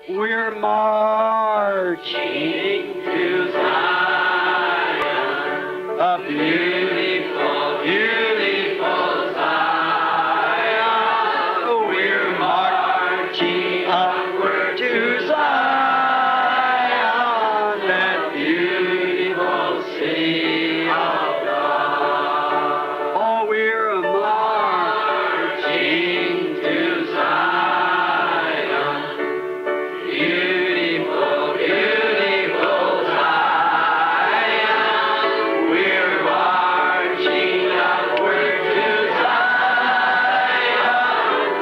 We're marching to Zion, a beautiful, beautiful Zion. We're marching upward to Zion, that beautiful city of God. Oh, we're marching to Zion, beautiful, beautiful Zion. We're marching upward to Zion,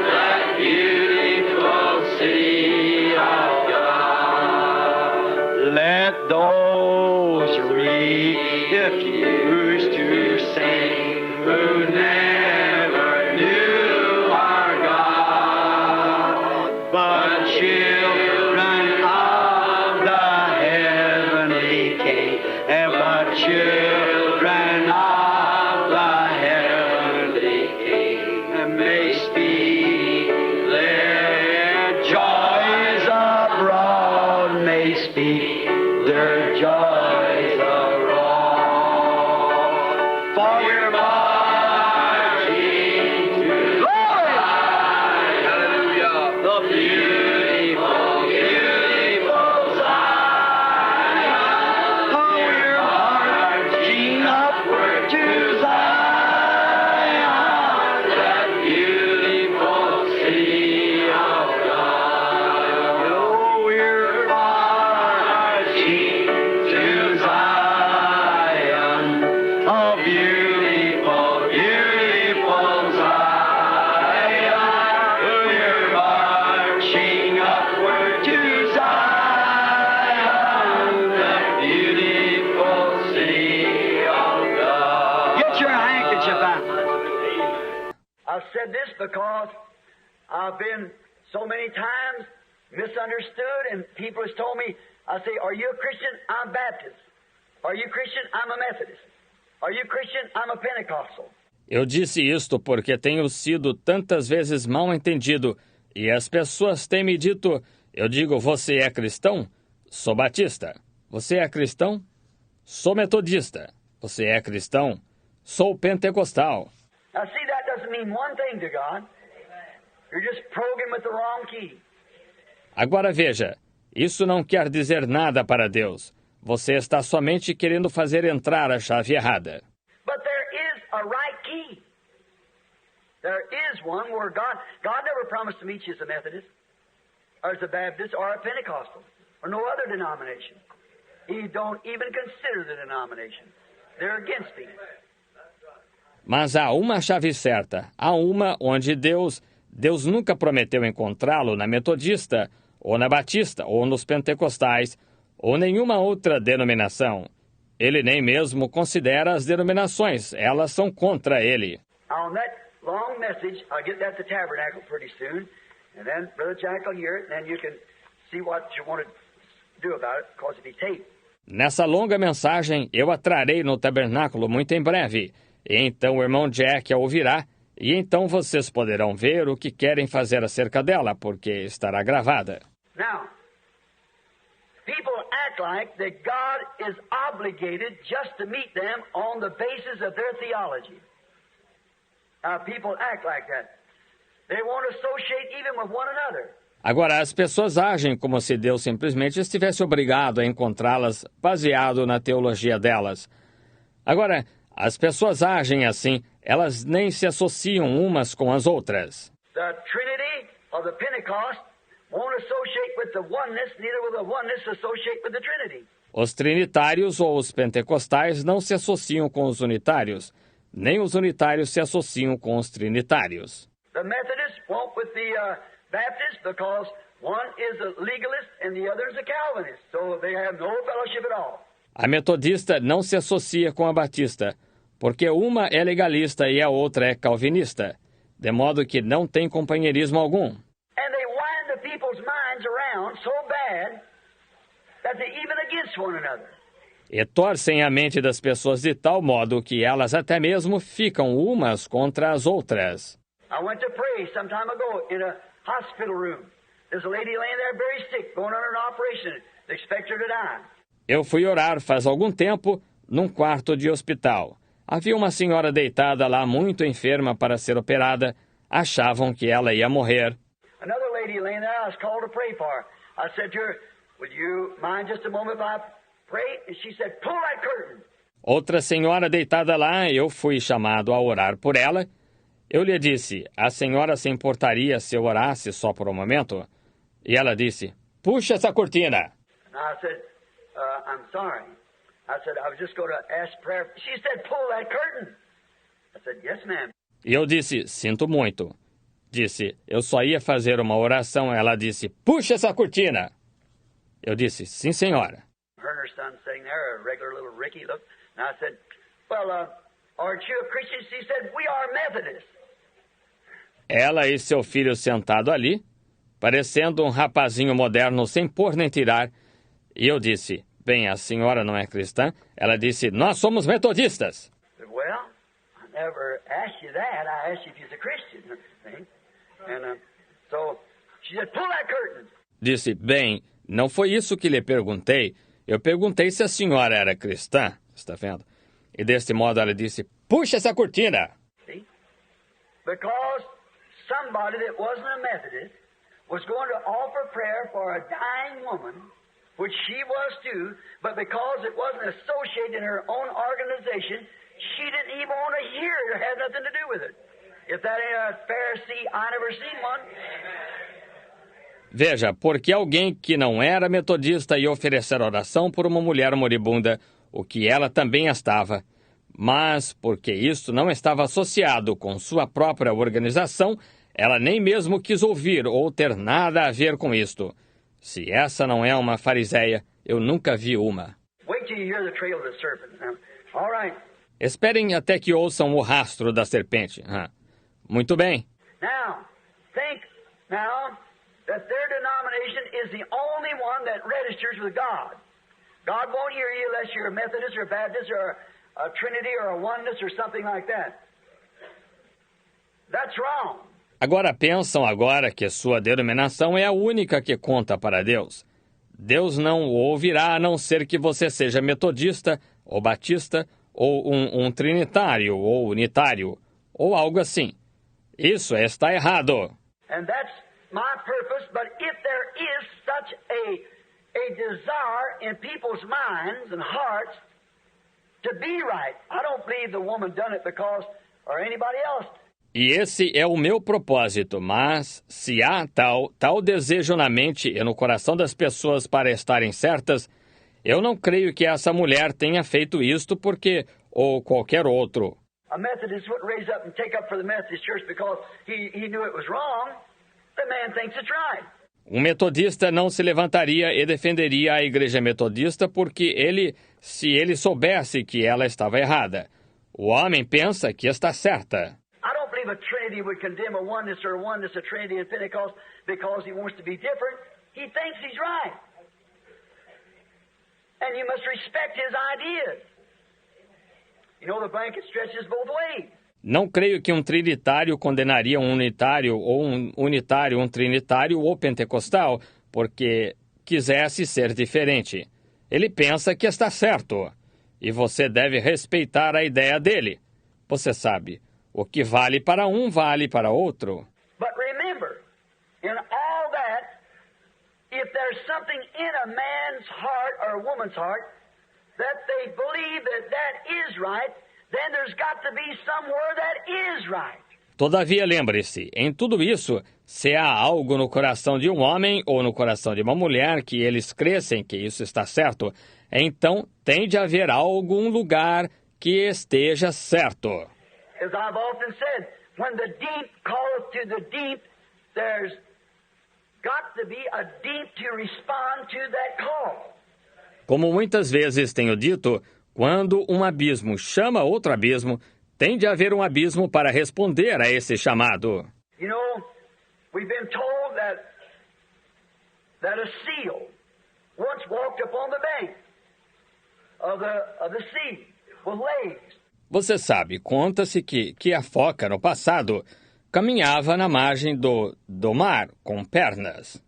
that beautiful city of God. Let those refuse to sing who never knew our God, but children of the heavenly King, and but children of the heavenly King, and may speak their joys abroad, may speak their joys abroad. For we're marching to hallelujah, the beautiful, beautiful Zion. Oh, we're marching upward to Zion, that beautiful city of God. Oh, we're marching to Zion, a beautiful, beautiful Zion. We're marching upward to Zion, that beautiful city of God. Get your handkerchief out. I've said this because I've been so many times misunderstood, and people have told me, I say, are you a Christian? I'm Baptist. Are you Christian? I'm a Methodist. Are you Christian? I'm a Pentecostal. Eu disse isto porque tenho sido tantas vezes mal entendido e as pessoas têm me dito, eu digo, você é cristão? Sou batista. Você é cristão? Sou metodista. Você é cristão? Sou pentecostal. Now see, that doesn't mean one thing to God. You're just programmed with the wrong key. Agora veja, isso não quer dizer nada para Deus. Você está somente querendo fazer entrar a chave errada. But there is a right key. There is one where God never promised to meet you as a Methodist, or as a Baptist, or a Pentecostal, or no other denomination. He don't even consider the denomination. They're against me. Mas há uma chave certa. Há uma onde Deus nunca prometeu encontrá-lo na metodista, ou na batista, ou nos pentecostais, ou nenhuma outra denominação. Ele nem mesmo considera as denominações. Elas são contra ele. On that long message, I'll get that to Tabernacle pretty soon, and then Brother Jack will hear it, and then you can see what you want to do about it, because it'll be taped. Nessa longa mensagem, eu a trarei no tabernáculo muito em breve. E então o irmão Jack a ouvirá, e então vocês poderão ver o que querem fazer acerca dela, porque estará gravada. Now, people act like that God is obligated just to meet them on the basis of their theology. Now, people act like that. They want to associate even with one another. Agora, as pessoas agem como se Deus simplesmente estivesse obrigado a encontrá-las baseado na teologia delas. Agora, as pessoas agem assim, elas nem se associam umas com as outras. The Trinity of the Pentecost won't associate with the oneness, neither will the oneness associate with the Trinity. Os trinitários ou os pentecostais não se associam com os unitários, nem os unitários se associam com os trinitários. The Methodists won't with the Baptists because one is a legalist and the other is a Calvinist, so they have no fellowship at all. A metodista não se associa com a batista, porque uma é legalista e a outra é calvinista, de modo que não tem companheirismo algum. And they wind the people's minds around so bad that they're even against one another. E torcem a mente das pessoas de tal modo que elas até mesmo ficam umas contra as outras. I went to pray some time ago in a hospital room, There's a lady laying there very sick, going under an operation. They expect her to die. Eu fui orar faz algum tempo num quarto de hospital. Havia uma senhora deitada lá muito enferma para ser operada. Achavam que ela ia morrer. Another lady laying there, I was called to pray for her. I said to her, would you mind just a moment if I pray? And she said, pull that curtain. Outra senhora deitada lá, eu fui chamado a orar por ela. Eu lhe disse, a senhora se importaria se eu orasse só por um momento? E ela disse, puxa essa cortina. And I said, I'm sorry. I said, I was just going to ask prayer. She said, pull that curtain. I said, yes, ma'am. E eu disse, sinto muito. Disse, eu só ia fazer uma oração. Ela disse, puxa essa cortina. Eu disse, sim, senhora. Her and her son sitting there, a regular little Ricky look. And I said, well, aren't you a Christian? She said, we are Methodists. Ela e seu filho sentado ali, parecendo um rapazinho moderno sem pôr nem tirar. E eu disse, bem, a senhora não é cristã? Ela disse, nós somos metodistas. I said, well, I never asked you that. I asked you if you're a Christian. See? And so she said, pull that curtain. Disse, bem, não foi isso que lhe perguntei. Eu perguntei se a senhora era cristã. Está vendo? E deste modo ela disse, puxa essa cortina. See? Because somebody that wasn't a Methodist was going to offer prayer for a dying woman, which she was too, but because it wasn't associated in her own organization, she didn't even want to hear it or have nothing to do with it. If that ain't a Pharisee, I never seen one. Veja, porque alguém que não era metodista ia oferecer oração por uma mulher moribunda, o que ela também estava, mas porque isto não estava associado com sua própria organização, ela nem mesmo quis ouvir ou ter nada a ver com isto. Se essa não é uma fariseia, eu nunca vi uma. Wait till you hear the trail of the serpent. All right. Esperem até que ouçam o rastro da serpente. Muito bem. Now, think now that their denomination is the only one that registers with God. God won't hear you unless you're a Methodist or a Baptist or a Trinity or a Oneness or something like that. That's wrong. Agora pensam que sua denominação é a única que conta para Deus. Deus não o ouvirá a não ser que você seja metodista ou batista ou um trinitário ou unitário ou algo assim. Isso está errado. And that's my purpose, but if there is such a desire in people's minds and hearts to be right, I don't believe the woman done it because or anybody else. E esse é o meu propósito, mas se há tal desejo na mente e no coração das pessoas para estarem certas, eu não creio que essa mulher tenha feito isto porque, ou qualquer outro. A Methodist wouldn't raise up and take up for the Methodist Church because he knew it was wrong. The man thinks it's right. Um metodista não se levantaria e defenderia a igreja metodista porque se ele soubesse que ela estava errada. O homem pensa que está certa. I don't believe a Trinity would condemn a oneness a Trinity in Pentecost because he wants to be different. He thinks he's right. And you must respect his ideas. You know, the blanket stretches both ways. Não creio que um trinitário condenaria um unitário ou um unitário, um trinitário ou pentecostal porque quisesse ser diferente. Ele pensa que está certo. E você deve respeitar a ideia dele. Você sabe, o que vale para um vale para outro. But remember, in all that, if there's something in a man's heart or a woman's heart that they believe that is right, then there's got to be somewhere that is right. Todavia, lembre-se, em tudo isso, se há algo no coração de um homem ou no coração de uma mulher que eles crescem que isso está certo, então tem de haver algum lugar que esteja certo. As I've often said, when the deep calleth to the deep, there's got to be a deep to respond to that call. Como muitas vezes tenho dito, quando um abismo chama outro abismo, tem de haver um abismo para responder a esse chamado. You know, we've been told that a seal once walked upon the bank of the sea with legs. Você sabe, conta-se que a foca, no passado, caminhava na margem do mar com pernas.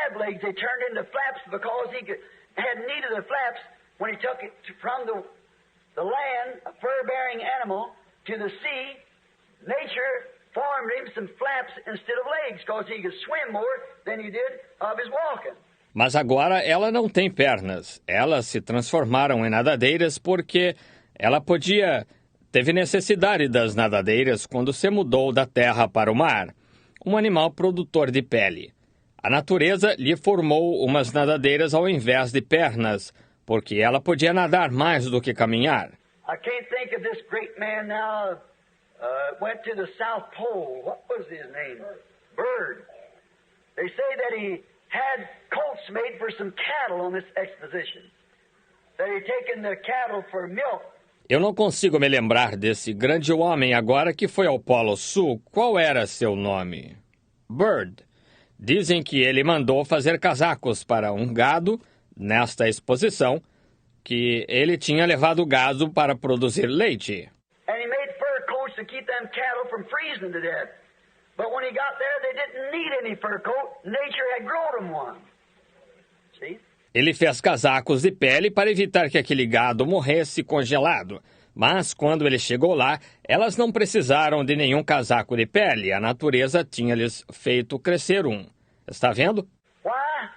have legs, they turned into flaps because he had need of the flaps when he took it from the land, a fur-bearing animal, to the sea. Nature formed him some flaps instead of legs because he could swim more than he did of his walking. Mas agora ela não tem pernas. Elas se transformaram em nadadeiras porque ela teve necessidade das nadadeiras quando se mudou da terra para o mar. Um animal produtor de pele. A natureza lhe formou umas nadadeiras ao invés de pernas, porque ela podia nadar mais do que caminhar. I can't think of this great man now. Went to the South Pole. What was his name? Byrd. They say that he had coats made for some cattle on this exposition. That he'd taken the cattle for milk. Eu não consigo me lembrar desse grande homem agora que foi ao Polo Sul. Qual era seu nome? Byrd. Dizem que ele mandou fazer casacos para um gado nesta exposição, que ele tinha levado gado para produzir leite. And he made fur coats to keep them cattle from freezing to death. But when he got there, they didn't need any fur coat. Nature had grown them one. See? Ele fez casacos de pele para evitar que aquele gado morresse congelado. Mas quando ele chegou lá, elas não precisaram de nenhum casaco de pele. A natureza tinha-lhes feito crescer um. Está vendo? Why?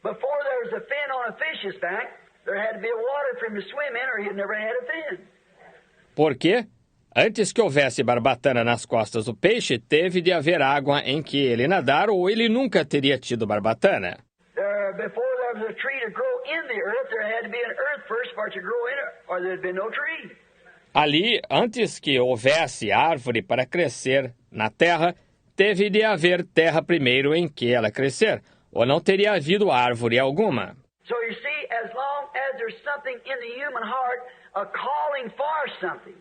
Before there was a fin on a fish's back, there had to be water for him to swim in or he'd never had a fin. Por quê? Antes que houvesse barbatana nas costas do peixe, teve de haver água em que ele nadar ou ele nunca teria tido barbatana. Before there was a tree to grow in the earth, there had to be an earth first for it to grow in it, or there'd be no tree. Ali, antes que houvesse árvore para crescer na terra, teve de haver terra primeiro em que ela crescer, ou não teria havido árvore alguma. So you see, as long as there's something in the human heart, a calling for something,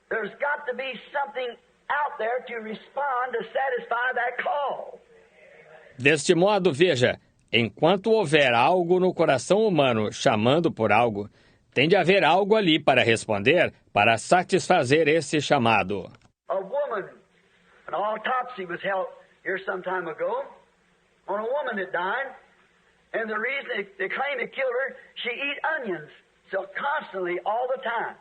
there's got to be something out there to respond to satisfy that call. Deste modo, veja, enquanto houver algo no coração humano chamando por algo, tem de haver algo ali para responder, para satisfazer esse chamado. A woman, an autopsy was held here some time ago on a woman that died, and the reason they claim it killed her, she eat onions so constantly all the time.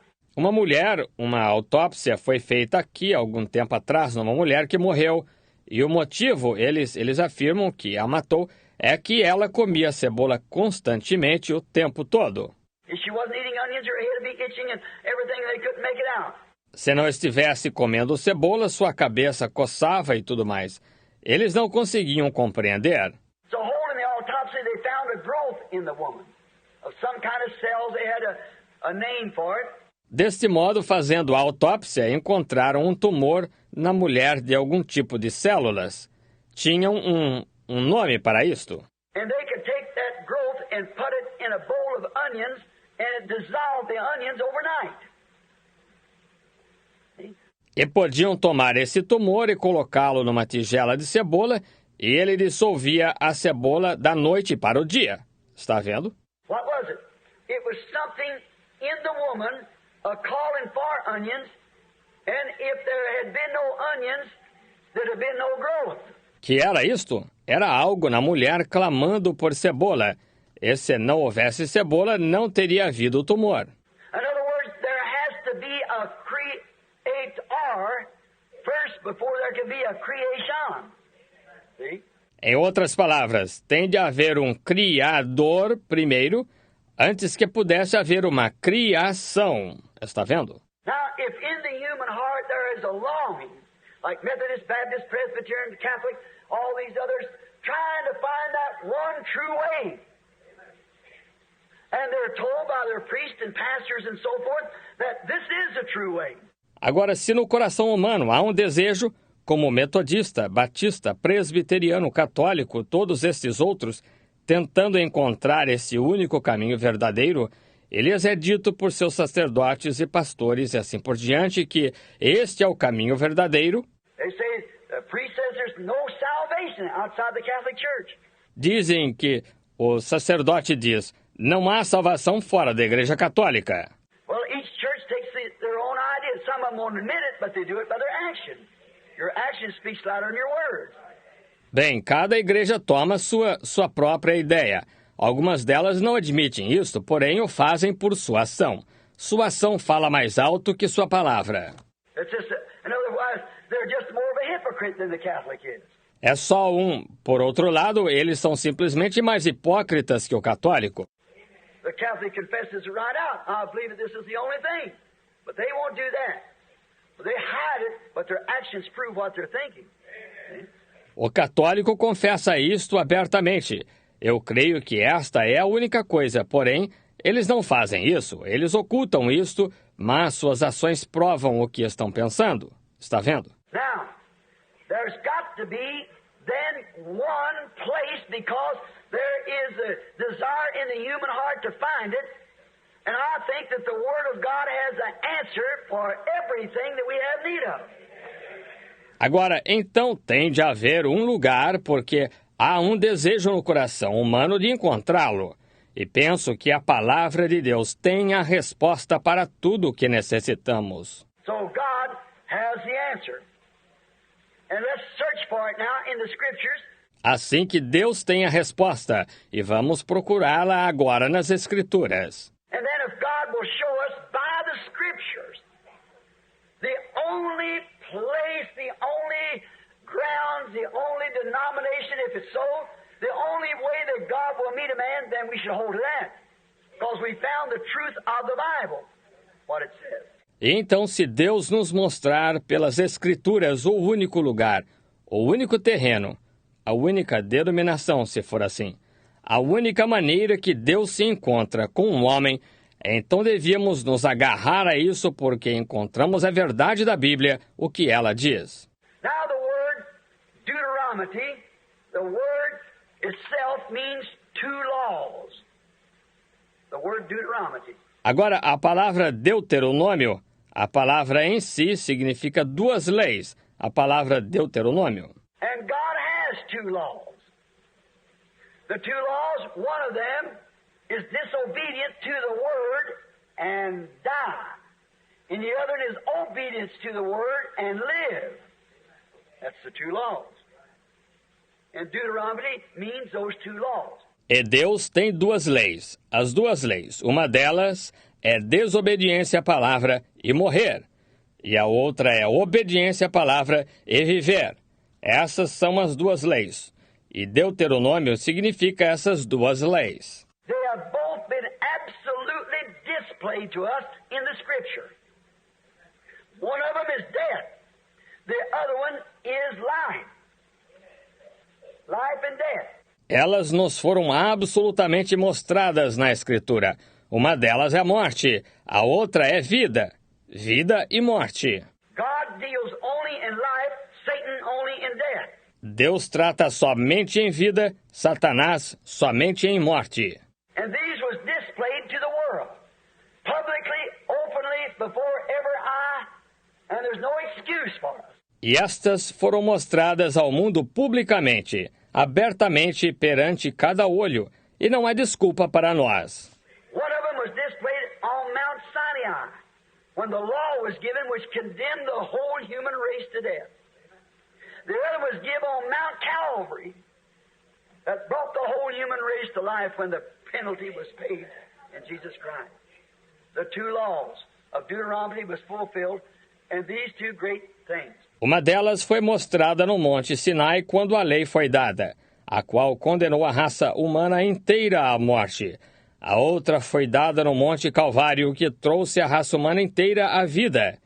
Uma autópsia foi feita aqui algum tempo atrás numa mulher que morreu, e o motivo, eles afirmam que a matou, é que ela comia cebola constantemente o tempo todo. Se não estivesse comendo cebola, sua cabeça coçava e tudo mais. Eles não conseguiam compreender. Deste modo, fazendo a autópsia, encontraram um tumor na mulher de algum tipo de células. Tinham um nome para isto. E podiam tomar esse tumor e colocá-lo numa tigela de cebola, e ele dissolvia a cebola da noite para o dia. Está vendo? What was it? It was something in the woman calling for onions, and if there had been no onions, there'd have been no growth. Que era isto? Era algo na mulher clamando por cebola. E se não houvesse cebola, não teria havido tumor. In other words, there has to be a creator first before there can be a creation. See? Em outras palavras, tem de haver um criador primeiro, antes que pudesse haver uma criação. Está vendo? Now, if in the human heart there is a longing, like Methodist, Baptist, Presbyterian, Catholic, all these others, trying to find that one true way. And they're told by their priests and pastors and so forth that this is the true way. Agora, se no coração humano há um desejo, como metodista, batista, presbiteriano, católico, todos estes outros, tentando encontrar esse único caminho verdadeiro, eles é dito por seus sacerdotes e pastores e assim por diante que este é o caminho verdadeiro. Dizem que o sacerdote diz, não há salvação fora da Igreja Católica. Well, each church takes their own ideas. Some of them won't admit it, but they do it by their action. Your action speaks louder than your words. Bem, cada igreja toma sua própria ideia. Algumas delas não admitem isto, porém o fazem por sua ação. Sua ação fala mais alto que sua palavra. É só Por outro lado, eles são simplesmente mais hipócritas que o católico. The Catholic confesses it right out. I believe that this is the only thing. But they won't do that. They hide it, but their actions prove what they're thinking. O católico confessa isto abertamente. Eu creio que esta é a única coisa, porém, eles não fazem isso. Eles ocultam isto, mas suas ações provam o que estão pensando. Está vendo? Now, there's got to be then one place, because there is a desire in the human heart to find it, and I think that the Word of God has an answer for everything that we have need of. Agora, então tem de haver um lugar, porque há um desejo no coração humano de encontrá-lo. E penso que a palavra de Deus tem a resposta para tudo o que necessitamos. So God has the answer. And let's search for it now in the Scriptures. Assim que Deus tem a resposta, e vamos procurá-la agora nas Escrituras. And then if God will show us by the Scriptures the only place, the only grounds, the only denomination, if it's so, the only way that God will meet a man, then we should hold to that. Because we found the truth of the Bible, what it says. E então, se Deus nos mostrar pelas Escrituras o único lugar, o único terreno, a única denominação, se for assim, a única maneira que Deus se encontra com um homem, então devíamos nos agarrar a isso porque encontramos a verdade da Bíblia, o que ela diz. Now the word Deuteronomy, the word itself means two laws. The word Deuteronomy. Agora, a palavra Deuteronômio, a palavra em si significa duas leis, a palavra Deuteronômio. And God has two laws. The two laws, one of them is disobedience to the word and die. And the other is obedience to the word and live. That's the two laws. And Deuteronomy means those two laws. E Deus tem duas leis, as duas leis. Uma delas é desobediência à palavra e morrer. E a outra é obediência à palavra e viver. Essas são as duas leis. E Deuteronômio significa essas duas leis. They have both been absolutely displayed to us in the Scripture. One of them is death. The other one is life. Life and death. Elas nos foram absolutamente mostradas na Escritura. Uma delas é a morte, a outra é vida. Vida e morte. God deals only in life, Satan only in death. Deus trata somente em vida, Satanás somente em morte. And these was displayed to the world, publicly, openly, before every eye, and there's no excuse for us. E estas foram mostradas ao mundo publicamente, abertamente perante cada olho, e não há desculpa para nós. One of them was displayed on Mount Sinai, when the law was given which condemned the whole human race to death. The other was given on Mount Calvary, that brought the whole human race to life when the penalty was paid in Jesus Christ. The two laws of Deuteronomy was fulfilled in these two great things. Uma delas foi mostrada no Monte Sinai quando a lei foi dada, a qual condenou a raça humana inteira à morte. A outra foi dada no Monte Calvário, que trouxe a raça humana inteira à vida,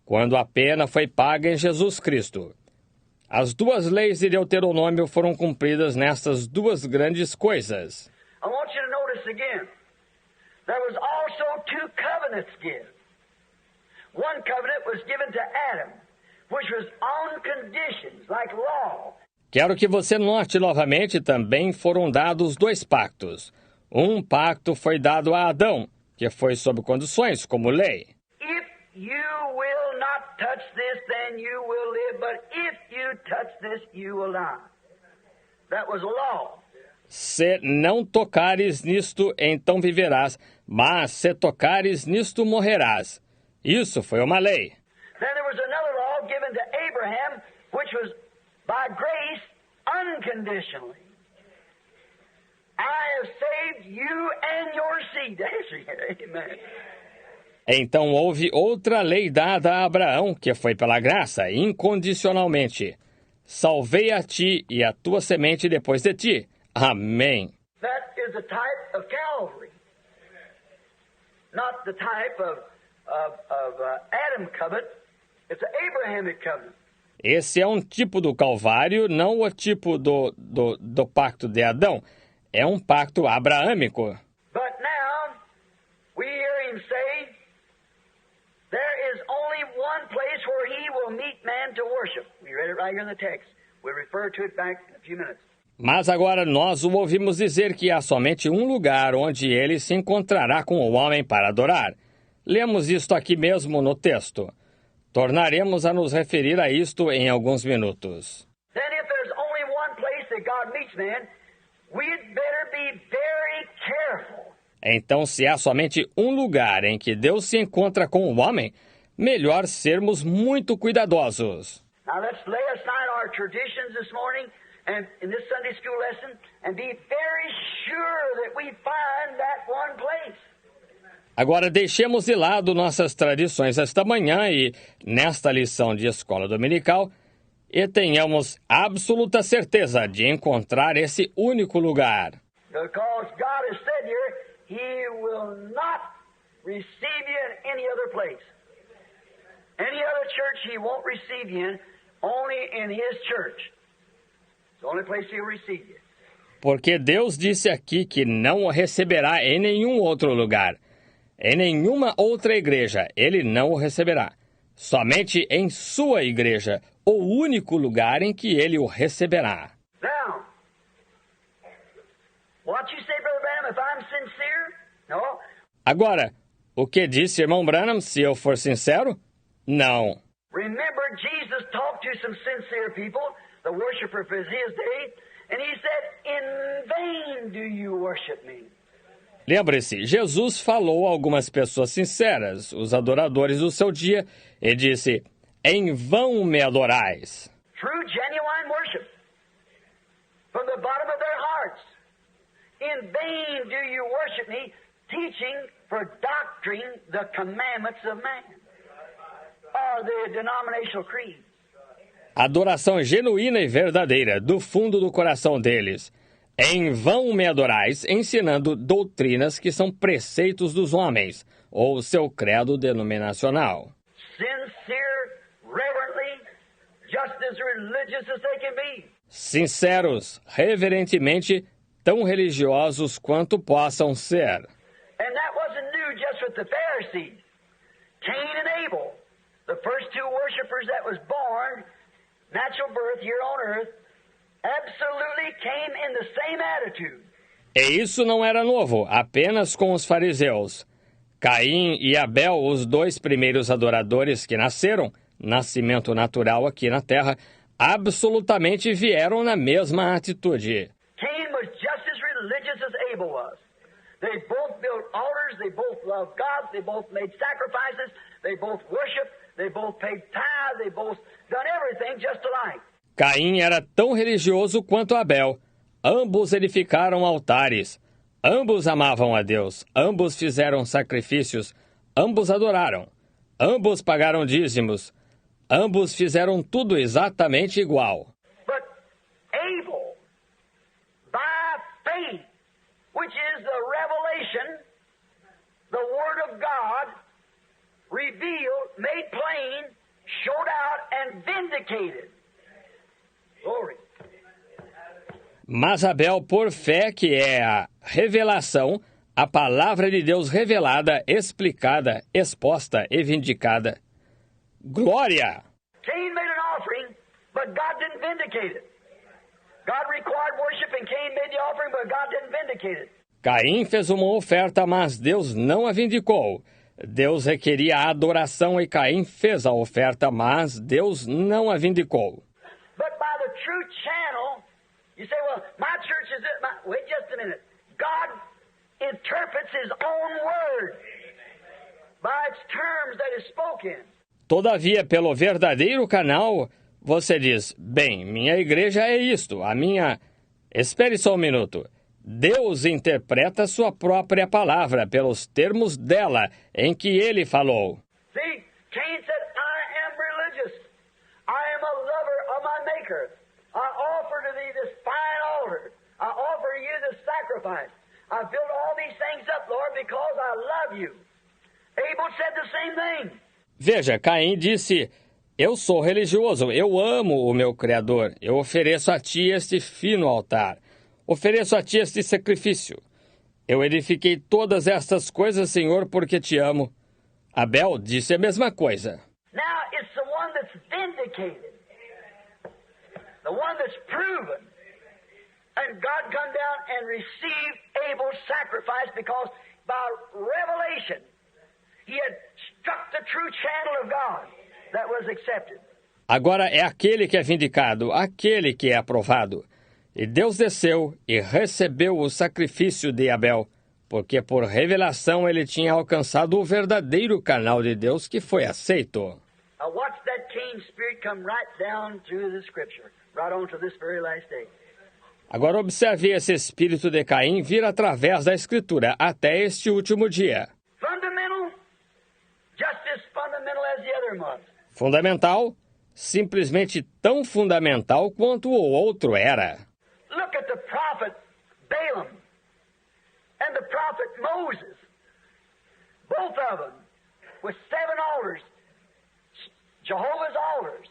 quando a pena foi paga em Jesus Cristo. As duas leis de Deuteronômio foram cumpridas nestas duas grandes coisas. I want you to notice again, there was also two covenants given. One covenant was given to Adam, which was on conditions like law. Quero que você note novamente, também foram dados dois pactos. Um pacto foi dado a Adão, que foi sob condições, como lei. If you will not touch this, then you will live, but if you touch this, you will die. That was a law. Se não tocares nisto, então viverás, mas se tocares nisto, morrerás. Isso foi uma lei. Then there was another law given to Abraham, which was by grace unconditionally. I have saved you and your seed. Amen. Então houve outra lei dada a Abraão, que foi pela graça, incondicionalmente. Salvei a ti e a tua semente depois de ti. Amém. That is a type of Calvary. Not the type of Adam covenant. It's an Abrahamic covenant. Esse é um tipo do Calvário, não o tipo do pacto de Adão. É um pacto abraâmico. But now, we hear him say, there is only one place where he will meet man to worship. We read it right here in the text. We'll refer to it back in a few minutes. Mas agora nós o ouvimos dizer que há somente um lugar onde ele se encontrará com o homem para adorar. Lemos isto aqui mesmo no texto. Tornaremos a nos referir a isto em alguns minutos. Then if there's only one place that God meets man, we'd better be very careful. Então, se há somente um lugar em que Deus se encontra com o homem, melhor sermos muito cuidadosos. Now let's lay aside our traditions this morning and in this Sunday school lesson and be very sure that we find that one place. Agora deixemos de lado nossas tradições esta manhã e, nesta lição de escola dominical, e tenhamos absoluta certeza de encontrar esse único lugar. Because God has said here, He will not receive you in any other place. Any other church He won't receive you in, only in His church. It's the only place He'll receive you. Porque Deus disse aqui que não o receberá em nenhum outro lugar. Em nenhuma outra igreja Ele não o receberá. Somente em sua igreja, o único lugar em que Ele o receberá. Now, what you say, Brother Branham, if I'm sincere? No. Agora, o que disse irmão Branham, se eu for sincero? Não. Remember, Jesus talked to some sincere people, the worshipers of His day, and He said, in vain do you worship me. Lembre-se, Jesus falou a algumas pessoas sinceras, os adoradores do seu dia, e disse, em vão me adorais. True, genuine worship from the bottom of their hearts. In vain do you worship me, teaching for doctrine the commandments of man, or the denominational creed. Adoração genuína e verdadeira, do fundo do coração deles. Em vão me adorais, ensinando doutrinas que são preceitos dos homens, ou seu credo denominacional. Sincere, reverently, just as religious as they can be. Sinceros, reverentemente, tão religiosos quanto possam ser. And that wasn't new just with the Pharisees. Cain and Abel, the first two worshipers that was born, natural birth here on earth, absolutely came in the same attitude. E isso não era novo, apenas com os fariseus. Caim e Abel, os dois primeiros adoradores que nasceram, nascimento natural aqui na terra, absolutamente vieram na mesma atitude. Cain was just as religious as Abel was. They both built altars, they both loved God, they both made sacrifices, they both worshiped, they both paid tithes, they both done everything just alike. Caim era tão religioso quanto Abel. Ambos edificaram altares. Ambos amavam a Deus. Ambos fizeram sacrifícios. Ambos adoraram. Ambos pagaram dízimos. Ambos fizeram tudo exatamente igual. But Abel, by faith, which is the revelation, the Word of God, revealed, made plain, showed out, and vindicated. Glory. Mas Abel, por fé, que é a revelação, a palavra de Deus revelada, explicada, exposta e vindicada. Glória! Cain made an offering, but God didn't vindicate it. God required worship and Cain made the offering, but God didn't vindicate it. Caim fez uma oferta, mas Deus não a vindicou. Deus requeria a adoração e Caim fez a oferta, mas Deus não a vindicou. But by the true channel, you say, well, my church is it. Wait just a minute. God interprets His own word by its terms that is spoken. Todavia, pelo verdadeiro canal, Você diz, bem, minha igreja é isto, a minha... Espere só um minuto. Deus interpreta sua própria palavra pelos termos dela em que ele falou. See, Cain said, I am religious. I am a lover of my Maker. I offer to thee this fine altar. I offer to you this sacrifice. I built all these things up, Lord, because I love you. Abel said the same thing. Veja, Caim disse, eu sou religioso, eu amo o meu Criador. Eu ofereço a ti este fino altar. Ofereço a ti este sacrifício. Eu edifiquei todas estas coisas, Senhor, porque te amo. Abel disse a mesma coisa. Now it's the one that's vindicated, the one that's proven. And God come down and received Abel's sacrifice because by revelation he had struck the true channel of God that was accepted. Agora é aquele que é vindicado, aquele que é aprovado. E Deus desceu e recebeu o sacrifício de Abel, porque por revelação ele tinha alcançado o verdadeiro canal de Deus que foi aceito. Now watch that Cain spirit come right down through the Scripture, right on to this very last day. Agora observe esse espírito de Caim vir através da Escritura até este último dia. Fundamental, just as fundamental as the other was. Fundamental, simplesmente tão fundamental quanto o outro era. Look at the prophet Balaam and the prophet Moses. Both of them with 7 altars, Jehovah's altars,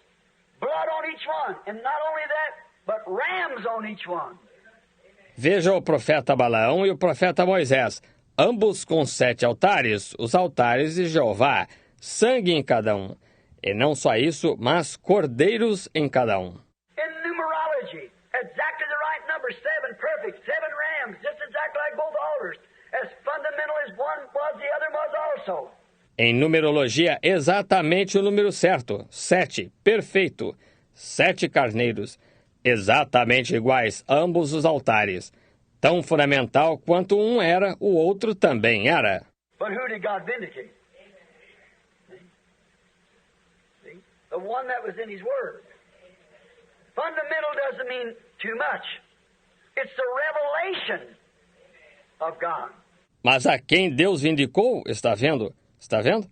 blood on each one, and not only that, but rams on each one. Veja o profeta Balaão e o profeta Moisés, ambos com 7 altares, os altares de Jeová, sangue em cada um. E não só isso, mas cordeiros em cada um. In numerology, exactly the right number, 7 perfect, 7 rams, just exactly like both altars, as fundamental as one was, the other was also. Em numerologia, exatamente o número certo, 7, perfeito, 7 carneiros, exatamente iguais, ambos os altares. Tão fundamental quanto um era, o outro também era. But who did God vindicate? See? The one that was in His Word. Fundamental doesn't mean too much. It's the revelation of God. Mas a quem Deus vindicou, está vendo? Está vendo?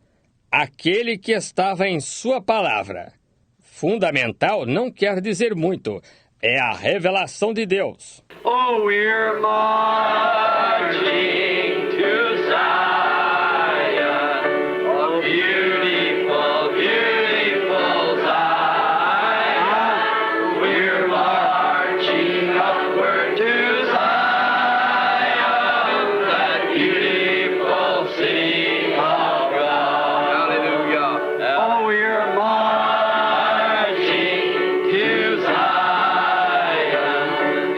Aquele que estava em sua palavra. Fundamental não quer dizer muito. É a revelação de Deus. Oh, we're marching to Zion, oh, beautiful, beautiful Zion. We're marching upward to Zion, that beautiful city of God. Hallelujah. Oh, we're marching to Zion,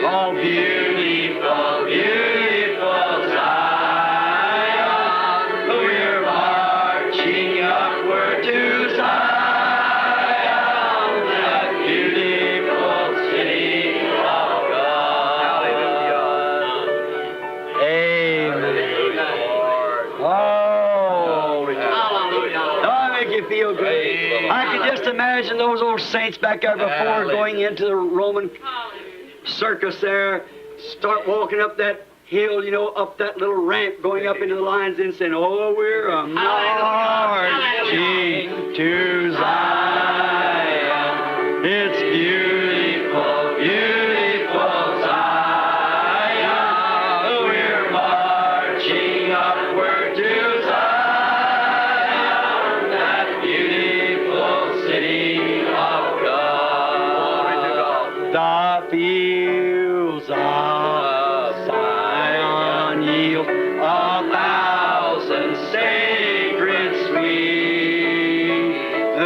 oh, beautiful, beautiful Zion. We're marching upward to Zion, that beautiful city of God. Hallelujah. Amen. Oh, don't I make you feel good? I can just imagine those old saints back there before going into the Roman circus there, start walking up that hill, you know, up that little ramp, going up into the lines and saying, oh, we're a marching to Zion. It's beautiful, beautiful Zion. We're marching upward to Zion, that beautiful city of God. The fields of Zion yield 1,000 sacred sweet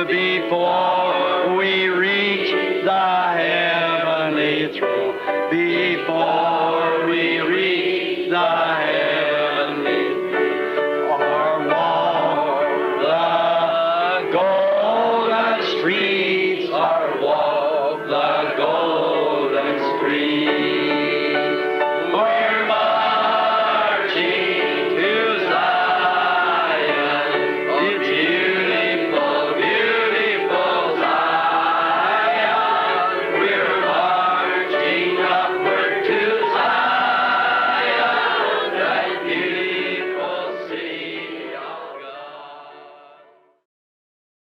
before we reach the heavenly throne. Before